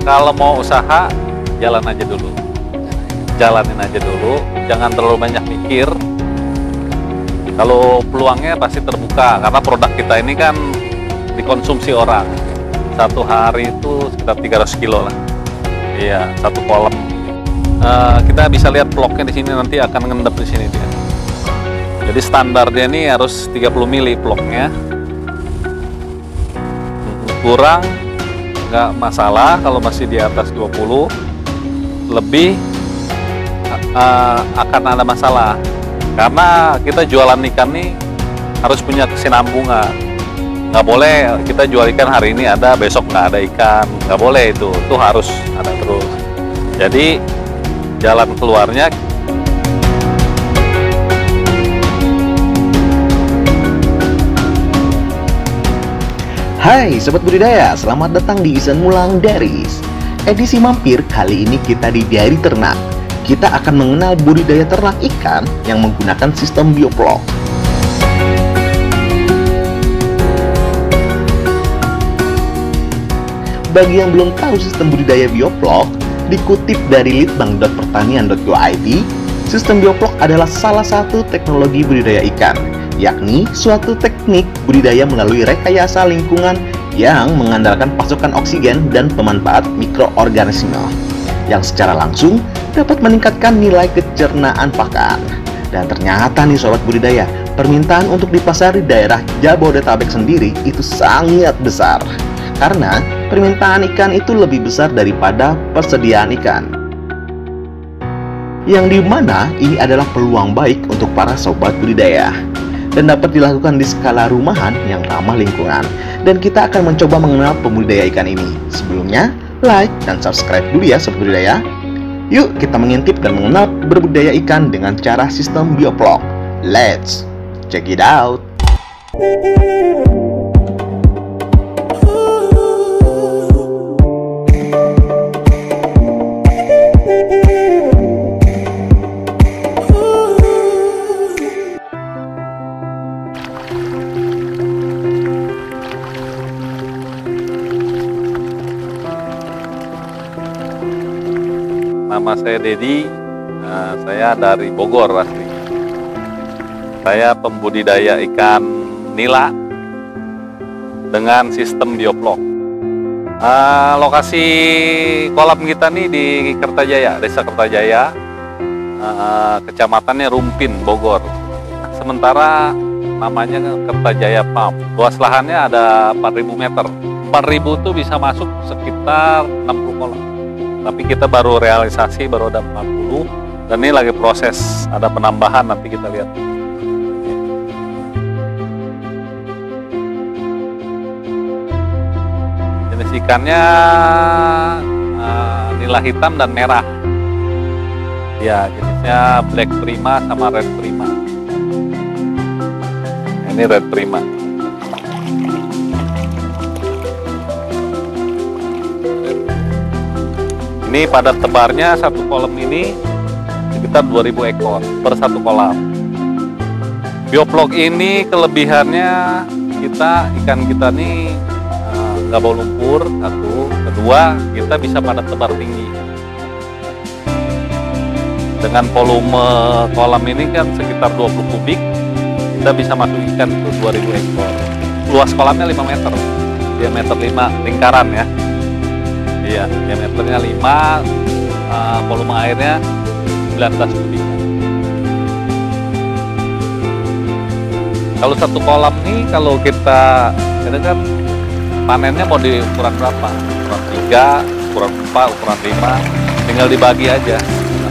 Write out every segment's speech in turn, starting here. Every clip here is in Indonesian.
kalau mau usaha jalanin aja dulu, jangan terlalu banyak mikir. Kalau peluangnya pasti terbuka, karena produk kita ini kan dikonsumsi orang. Satu hari itu sekitar 300 kilo lah. Iya, satu kolam. Kita bisa lihat bloknya di sini, nanti akan ngendap di sini dia. Jadi standarnya ini harus 30 mili bloknya. Kurang nggak masalah, kalau masih di atas 20, lebih akan ada masalah. Karena kita jualan ikan nih harus punya kesinambungan. Nggak boleh kita jual ikan hari ini ada, besok nggak ada ikan. Nggak boleh itu harus ada terus. Jadi jalan keluarnya Hai Sobat Budidaya, selamat datang di Izan Mulang Dairies. Edisi mampir kali ini kita di Dairy Ternak. Kita akan mengenal budidaya ternak ikan yang menggunakan sistem bioflok. Bagi yang belum tahu sistem budidaya bioflok, dikutip dari litbang.pertanian.go.id, sistem bioflok adalah salah satu teknologi budidaya ikan, yakni suatu teknik budidaya melalui rekayasa lingkungan yang mengandalkan pasokan oksigen dan pemanfaat mikroorganisme yang secara langsung dapat meningkatkan nilai kecernaan pakan. Dan ternyata nih Sobat Budidaya, permintaan untuk di pasar di daerah Jabodetabek sendiri itu sangat besar, karena permintaan ikan itu lebih besar daripada persediaan ikan, yang dimana ini adalah peluang baik untuk para Sobat Budidaya dan dapat dilakukan di skala rumahan yang ramah lingkungan. Dan kita akan mencoba mengenal pembudidaya ikan ini. Sebelumnya, like dan subscribe dulu ya Sobat Budidaya. Yuk kita mengintip dan mengenal berbudidaya ikan dengan cara sistem bioflok. Let's check it out. Nama saya Dedi, saya dari Bogor asli. Saya pembudidaya ikan nila dengan sistem bioflok. Lokasi kolam kita nih di Kertajaya, Desa Kertajaya, kecamatannya Rumpin, Bogor. Sementara namanya Kertajaya Farm. Luas lahannya ada 4.000 meter. 4.000 itu bisa masuk sekitar 60 kolam. Tapi kita baru realisasi, baru ada 40, dan ini lagi proses, ada penambahan, nanti kita lihat. Jenis ikannya nila hitam dan merah. Ya, jenisnya black prima sama red prima. Ini red prima. Ini padat tebarnya satu kolam ini sekitar 2.000 ekor per satu kolam. Bioflok ini kelebihannya ikan kita nih nggak bau lumpur, satu. Kedua, kita bisa padat tebar tinggi. Dengan volume kolam ini kan sekitar 20 kubik, kita bisa masuk ikan itu 2.000 ekor. Luas kolamnya 5 meter, diameter 5, lingkaran ya. Iya, diameternya 5, volume airnya 19 kubik. Kalau satu kolam nih, kalau kita kan panennya mau di ukuran berapa? Ukuran 3, ukuran 4, ukuran 5, tinggal dibagi aja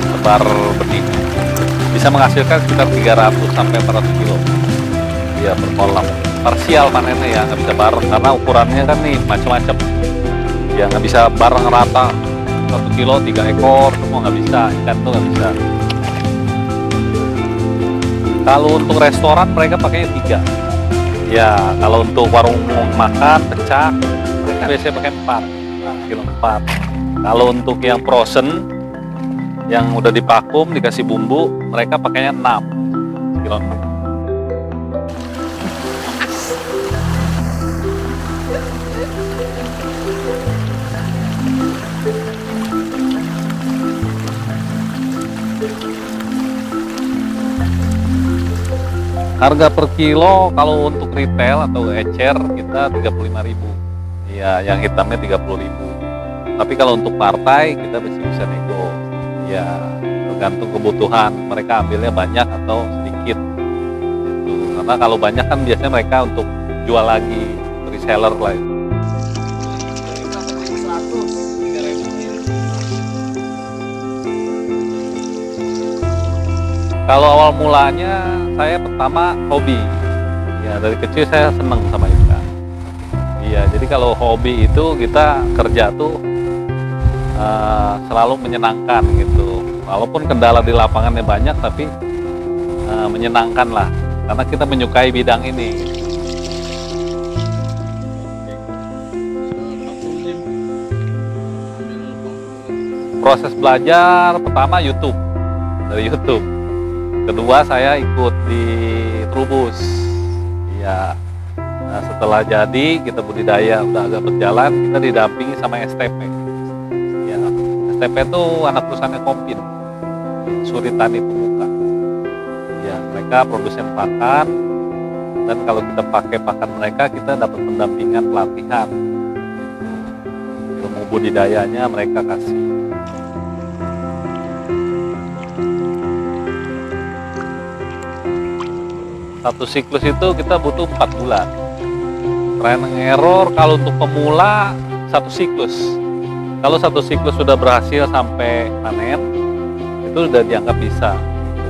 tebar benih. Bisa menghasilkan sekitar 300 sampai 400 kilo. Iya, per kolam. Parsial panennya ya, nggak bisa bareng karena ukurannya kan nih macam-macam. Ya nggak bisa bareng rata 1 kilo 3 ekor semua nggak bisa, ikan tuh nggak bisa. Kalau untuk restoran mereka pakainya 3. Ya kalau untuk warung makan pecah mereka biasanya pakai 4 kilo 4. Kalau untuk yang frozen yang udah divakum dikasih bumbu mereka pakainya 6 kilo 6. Harga per kilo kalau untuk retail atau ecer kita 35.000. Iya, yang hitamnya 30.000. Tapi kalau untuk partai kita masih bisa nego. Ya, tergantung kebutuhan. Mereka ambilnya banyak atau sedikit. Gitu. Karena kalau banyak kan biasanya mereka untuk jual lagi, reseller lah. Kalau awal mulanya saya pertama hobi. Ya, dari kecil saya seneng sama ikan. Iya, jadi kalau hobi itu kita kerja tuh selalu menyenangkan gitu. Walaupun kendala di lapangannya banyak, tapi menyenangkan lah. Karena kita menyukai bidang ini. Proses belajar pertama YouTube, dari YouTube. Kedua saya ikut di Trubus. Ya, nah, setelah jadi kita budidaya udah agak berjalan, kita didampingi sama STP. Ya, STP itu anak perusahaannya Kompin, Suri Tani Pemuka. Ya, mereka produsen pakan, dan kalau kita pakai pakan mereka kita dapat pendampingan pelatihan. Ilmu budidayanya mereka kasih. Satu siklus itu kita butuh 4 bulan. Trial and error kalau untuk pemula satu siklus. Kalau satu siklus sudah berhasil sampai panen, itu sudah dianggap bisa.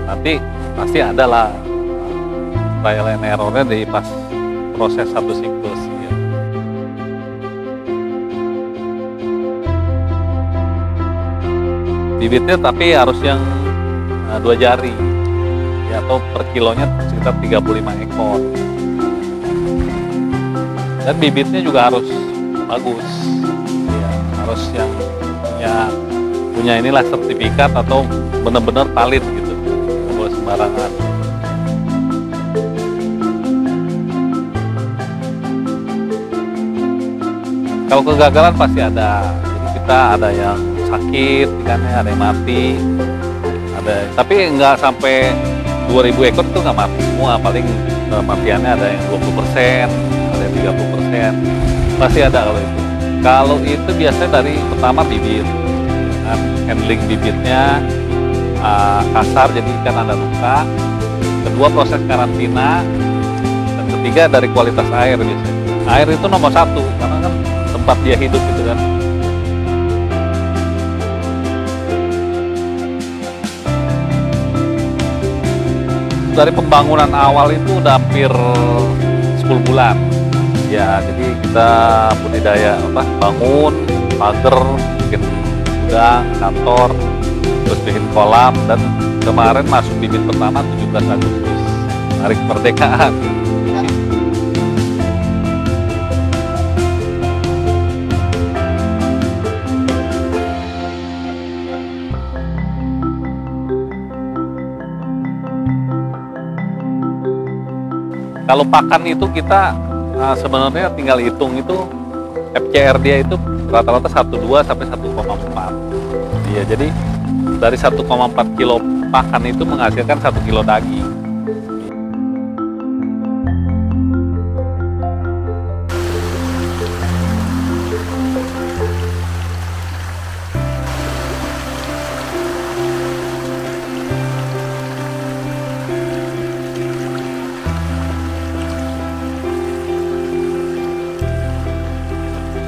Nanti pasti ada lah trial and errornya di pas proses satu siklus. Ya. Bibitnya tapi harus yang 2 jari. Atau per kilonya sekitar 35 ekor. Dan bibitnya juga harus bagus. Ya, harus yang punya inilah sertifikat atau benar-benar valid gitu. Nggak boleh sembarangan. Kalau kegagalan pasti ada. Jadi kita ada yang sakit, ikannya ada yang mati. Tapi nggak sampai 2000 ekor itu nggak mati semua, paling kematiannya ada yang 20%, ada yang 30%, pasti ada kalau itu. Kalau itu biasanya dari pertama bibit, kan handling bibitnya kasar jadi ikan ada luka. Kedua proses karantina, dan ketiga dari kualitas air biasanya. Air itu nomor 1 karena kan tempat dia hidup gitu kan. Dari pembangunan awal itu udah hampir 10 bulan. Ya, jadi kita budidaya bangun, pagar, bikin gudang, kantor, terus bikin kolam, dan kemarin masuk bibit pertama 17 Agustus, hari kemerdekaan. Kalau pakan itu kita sebenarnya tinggal hitung itu FCR dia itu rata-rata 1,2 sampai 1,4. Iya, jadi dari 1,4 kilo pakan itu menghasilkan 1 kilo daging.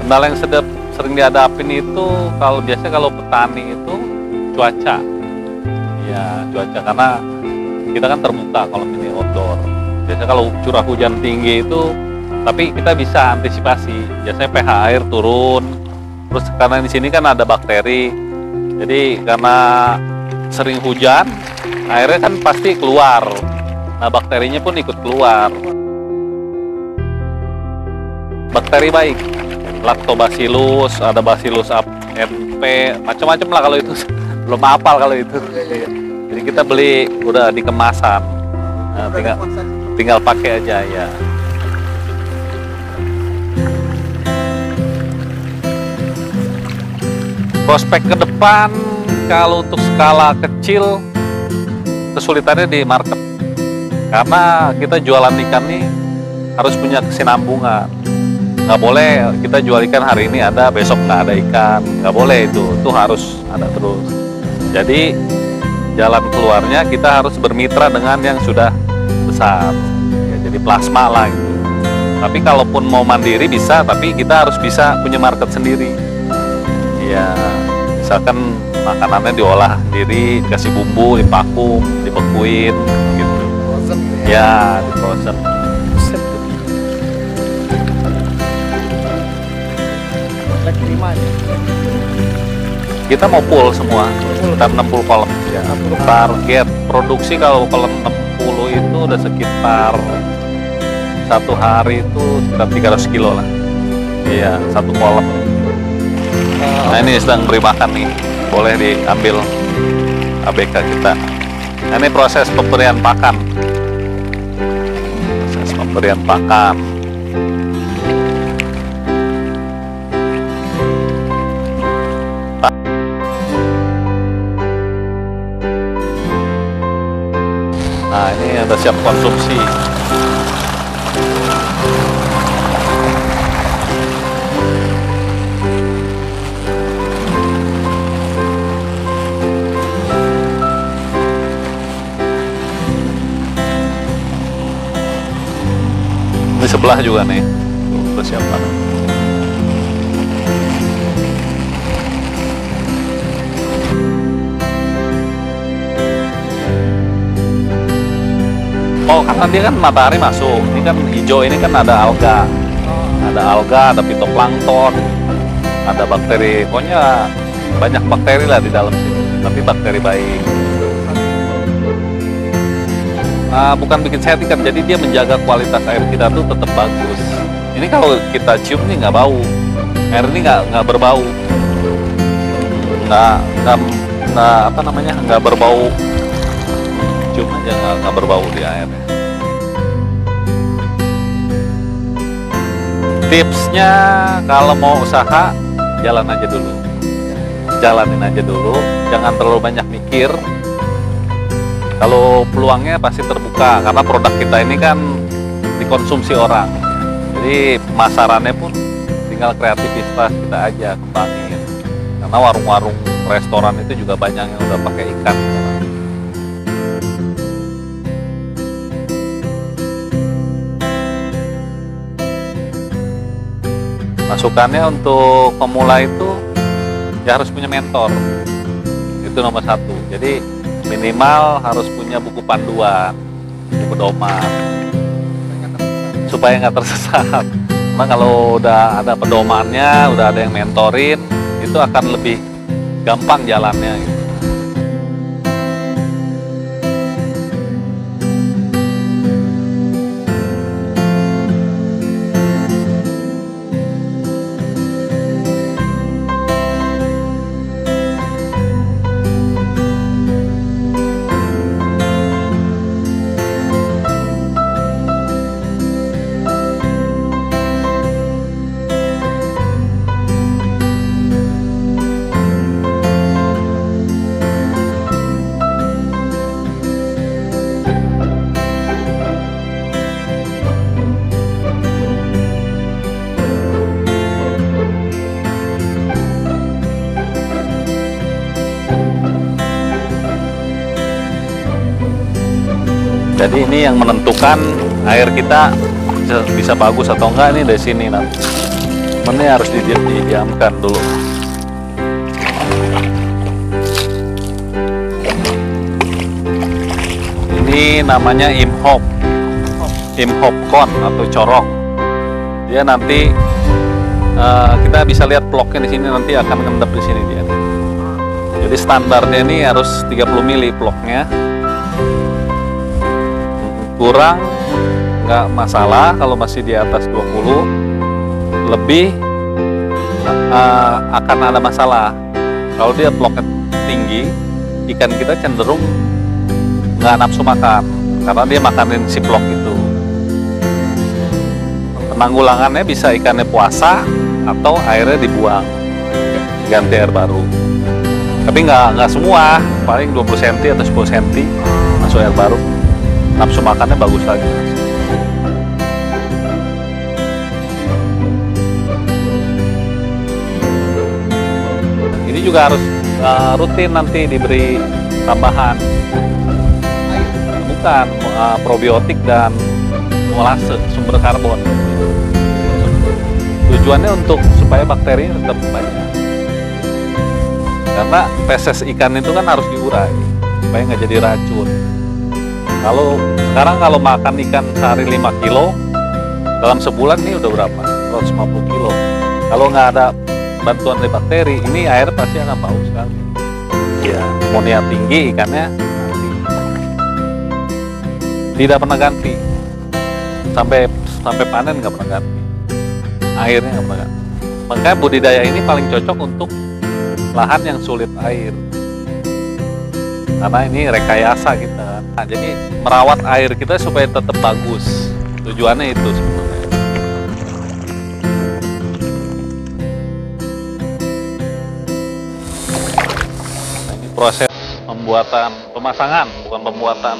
Kendala yang sering dihadapin itu biasanya kalau petani itu cuaca. Ya, cuaca karena kita kan terbuka kalau ini outdoor. Biasanya kalau curah hujan tinggi itu, tapi kita bisa antisipasi. Biasanya pH air turun. Terus karena di sini kan ada bakteri. Jadi karena sering hujan, airnya kan pasti keluar. Nah, bakterinya pun ikut keluar. Bakteri baik. Lactobacillus, ada Bacillus NP, macam-macam lah kalau itu. Belum hafal kalau itu. Jadi kita beli udah di kemasan. Nah, tinggal pakai aja ya. Prospek ke depan kalau untuk skala kecil kesulitannya di market. Karena kita jualan ikan nih harus punya kesinambungan. Nggak boleh kita jual ikan hari ini ada, besok nggak ada ikan. Nggak boleh itu harus ada terus. Jadi jalan keluarnya kita harus bermitra dengan yang sudah besar. Ya, jadi plasma lah gitu. Tapi kalaupun mau mandiri bisa, tapi kita harus bisa punya market sendiri. Ya, misalkan makanannya diolah sendiri, dikasih bumbu, dipakum, dibekuin, gitu. Frozen Ya, di frozen. Buset tuh. Lagi 5 aja. Kita mau full semua, sekitar 60 kolam. Ya. 60 kolam. Target produksi kalau kolam 60 itu udah sekitar satu hari itu sekitar 300 kilo lah. Iya, satu kolam. Nah ini sedang beri makan nih, boleh diambil ABK kita. Nah, ini proses pemberian pakan. Proses pemberian pakan. Nah ini udah siap konsumsi. Di sebelah juga nih persiapan. Oh, karena dia kan matahari masuk. Ini kan hijau, ini kan ada alga. Ada alga, ada fitoplankton, ada bakteri. Pokoknya banyak bakteri lah di dalam sini. Tapi bakteri baik. Bukan bikin sehat ikan, jadi dia menjaga kualitas air kita tuh tetap bagus. Ini kalau kita cium nih nggak bau, air ini nggak berbau, nggak berbau, cium aja nggak berbau di airnya. Tipsnya kalau mau usaha jalanin aja dulu, jangan terlalu banyak mikir. Kalau peluangnya pasti terbuka karena produk kita ini kan dikonsumsi orang. Jadi pemasarannya pun tinggal kreativitas kita aja kembangin. Karena warung-warung restoran itu juga banyak yang udah pakai ikan. Masukannya untuk pemula itu ya harus punya mentor. Itu nomor 1. Jadi minimal harus punya buku panduan, buku pedoman, supaya nggak tersesat. Karena kalau udah ada pedomannya, udah ada yang mentorin, itu akan lebih gampang jalannya. Gitu. Jadi ini yang menentukan air kita bisa bagus atau enggak ini dari sini nanti. Ini harus didiamkan dulu. Ini namanya imhop con atau corong. Dia nanti kita bisa lihat ploknya di sini, nanti akan ngendap di sini dia. Jadi standarnya ini harus 30 mili ploknya. Kurang nggak masalah, kalau masih di atas 20 lebih akan ada masalah. Kalau dia ploknya tinggi, ikan kita cenderung nggak nafsu makan karena dia makanin si plok itu. Penanggulangannya bisa ikannya puasa atau airnya dibuang, ganti air baru. Tapi nggak semua, paling 20 cm atau 10 cm masuk air baru. nafsu makannya bagus lagi. Ini juga harus rutin nanti diberi tambahan, bukan probiotik dan molase sumber karbon. Tujuannya untuk supaya bakteri tetap banyak. Karena feses ikan itu kan harus diurai supaya nggak jadi racun. Sekarang makan ikan sehari 5 kilo, dalam sebulan ini udah berapa? 150 kilo. Kalau nggak ada bantuan dari bakteri, ini air pasti akan bau sekali. Ya, amonia tinggi, ikannya mati. Tidak pernah ganti. Sampai panen nggak pernah ganti. Airnya nggak pernah ganti. Makanya budidaya ini paling cocok untuk lahan yang sulit air. Karena ini rekayasa kita. Nah, jadi merawat air kita supaya tetap bagus. Tujuannya itu sebenarnya. Nah, ini proses pemasangan, bukan pembuatan.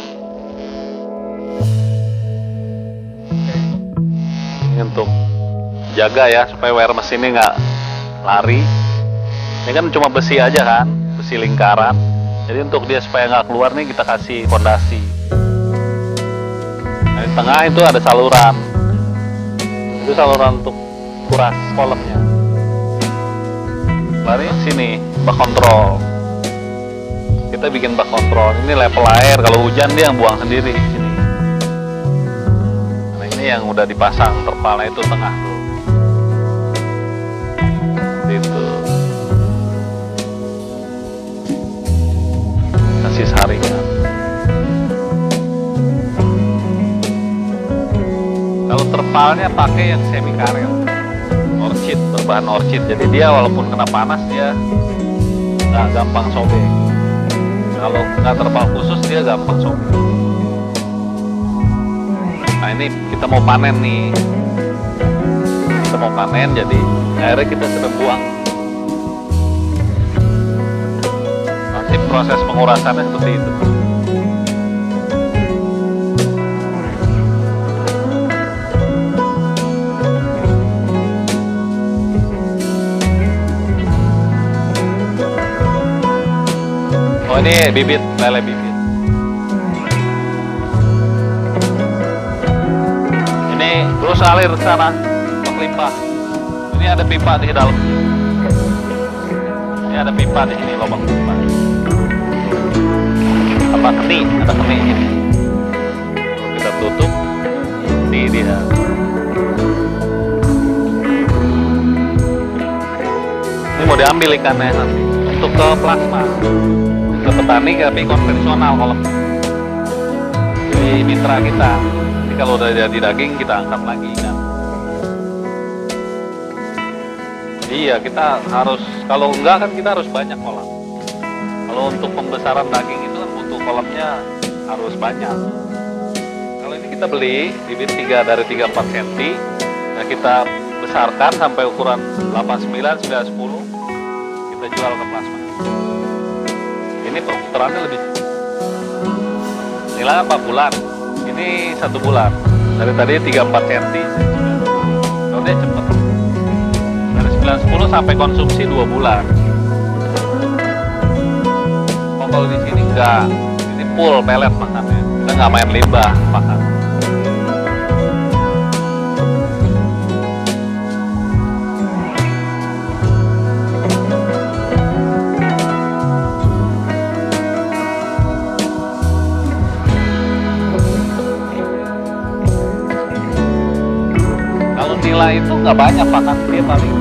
Ini untuk jaga ya, supaya wire mesinnya nggak lari. Ini kan cuma besi aja kan, besi lingkaran. Jadi untuk dia supaya nggak keluar nih kita kasih fondasi. Nah, di tengah itu ada saluran. Itu saluran untuk kuras kolemnya. Lari sini bak kontrol. Kita bikin bak kontrol. Ini level air. Kalau hujan dia yang buang sendiri di sini. Nah, ini yang udah dipasang terpalnya itu tengah tuh. Itu. Kasih saringan. Kalau terpalnya pakai yang semi karet, orchid, berbahan orchid. Jadi dia walaupun kena panas dia nggak gampang sobek. Kalau nggak terpal khusus dia gampang sobek. Nah ini kita mau panen nih. Kita mau panen, jadi akhirnya kita sudah buang. Proses pengurasannya seperti itu. Oh ini bibit, lele bibit. Ini terus alir ke sana, limpah. Ini ada pipa di dalam. Ini ada pipa di sini, lubang pipa. Apa keni, ada keni ini. Kita tutup, ini dia. Ini mau diambil ikannya nanti untuk ke plasma, ke petani tapi konvensional kalau di mitra kita. Jadi kalau udah jadi daging kita angkat lagi kan. Iya kita harus, kalau enggak kan kita harus banyak kolam. Kalau untuk pembesaran daging itu kan butuh kolamnya harus banyak. Kalau ini kita beli bibit 3 dari 3-4 cm, nah kita besarkan sampai ukuran 89, 9, 10, kita jual ke plasma. Ini perputarannya lebih. Nilai 4 bulan, ini 1 bulan. Dari tadi 3-4 cm, kalau dia cepet. Dari 9-10 sampai konsumsi 2 bulan. Kalau di sini enggak, ini full pelet makannya. Kita nggak main limbah makan. Kalau nila itu nggak banyak makan, dia paling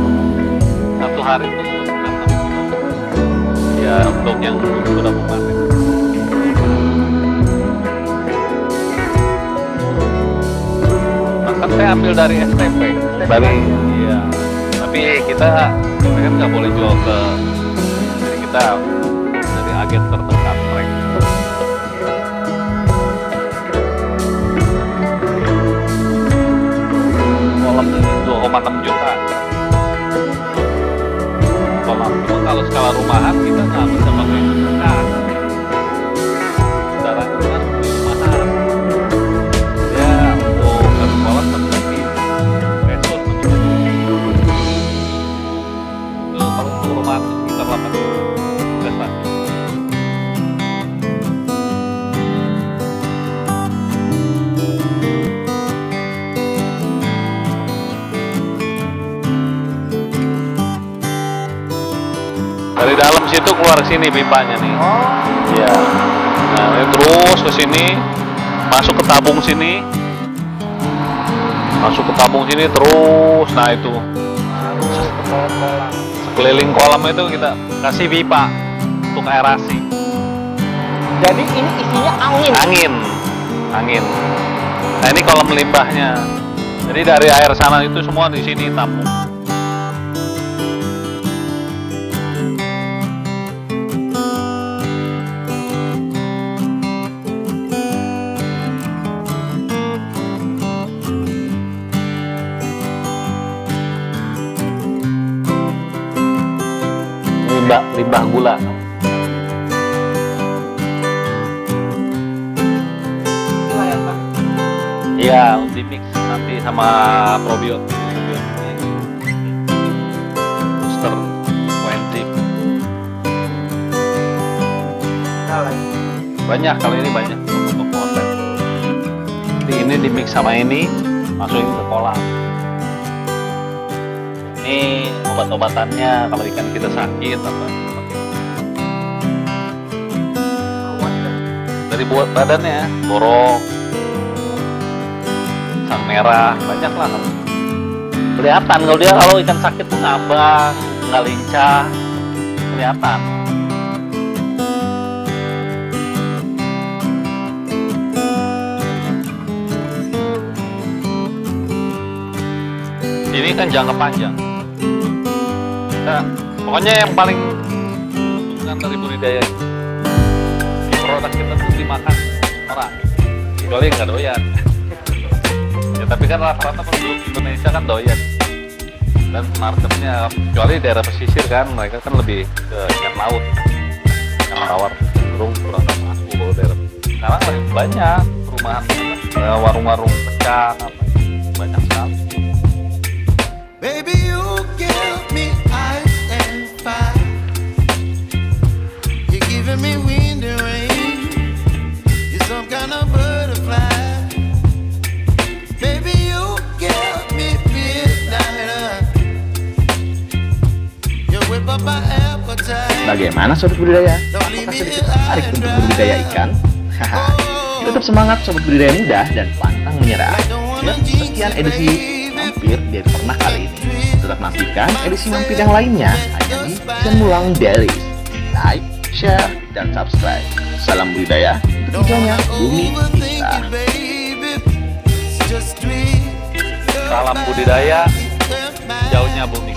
1 hari itu 6 kilo. Ya untuk yang sudah memanen. Makan saya ambil dari STP, dari iya. Tapi kita kan nggak boleh jual ke, jadi kita dari agen terdekat mereka. Kolam ini 2,6 juta. Kalau skala rumahan kita nggak bisa pakai kas. Darahnya kan rumahan. kolam investasi. Dari dalam situ keluar ke sini pipanya nih. Oh. Iya. Nah, ini terus ke sini, masuk ke tabung sini. Masuk ke tabung sini terus. Nah, itu. Sekeliling kolam itu kita kasih pipa untuk aerasi. Jadi ini isinya angin. Angin. Nah, ini kolam limbahnya. Jadi dari air sana itu semua di sini tampung. Limbah gula. Iya, di mix nanti sama probiotik. Booster, coenzim. Banyak, kalau ini banyak untuk konten. Jadi ini di mix sama ini, masukin ke kolam. Ini obat-obatannya kalau ikan kita sakit apa. Dari buat badannya, borok, sang merah, banyak lah. Kelihatan kalau dia kalau ikan sakit tuh ngambang, nggak lincah, kelihatan. Ini kan jangka panjang. Nah, pokoknya yang paling menguntungkan dari budidaya ini, produk kita tuh dimakan orang, kecuali nggak doyan. Ya tapi kan rata-rata penduduk Indonesia kan doyan. Dan marketnya, kecuali daerah pesisir kan, mereka kan lebih ke ikan laut, ikan tawar, cenderung kurang masuk kalau daerah. Sekarang lebih banyak perumahan, warung-warung pecah, banyak sekali. Baby, you give me ice and fire. You're giving me wind and rain. You're some kind of butterfly. Baby, you give me midnight. You whip up my appetite. Bagaimana Sobat Budidaya? Apakah sedikit tertarik untuk berbudidaya ikan? Haha, tetap semangat Sobat Budidaya muda dan pantang menyerah. Ya, sekian edisi Mampir dari Pernah kali ini. Tetap nantikan edisi Mampir yang lainnya hanya di Cemulang Daily. Like, share, dan subscribe. Salam budidaya, untuk hijaunya bumi kita. Salam budidaya, jauhnya bumi.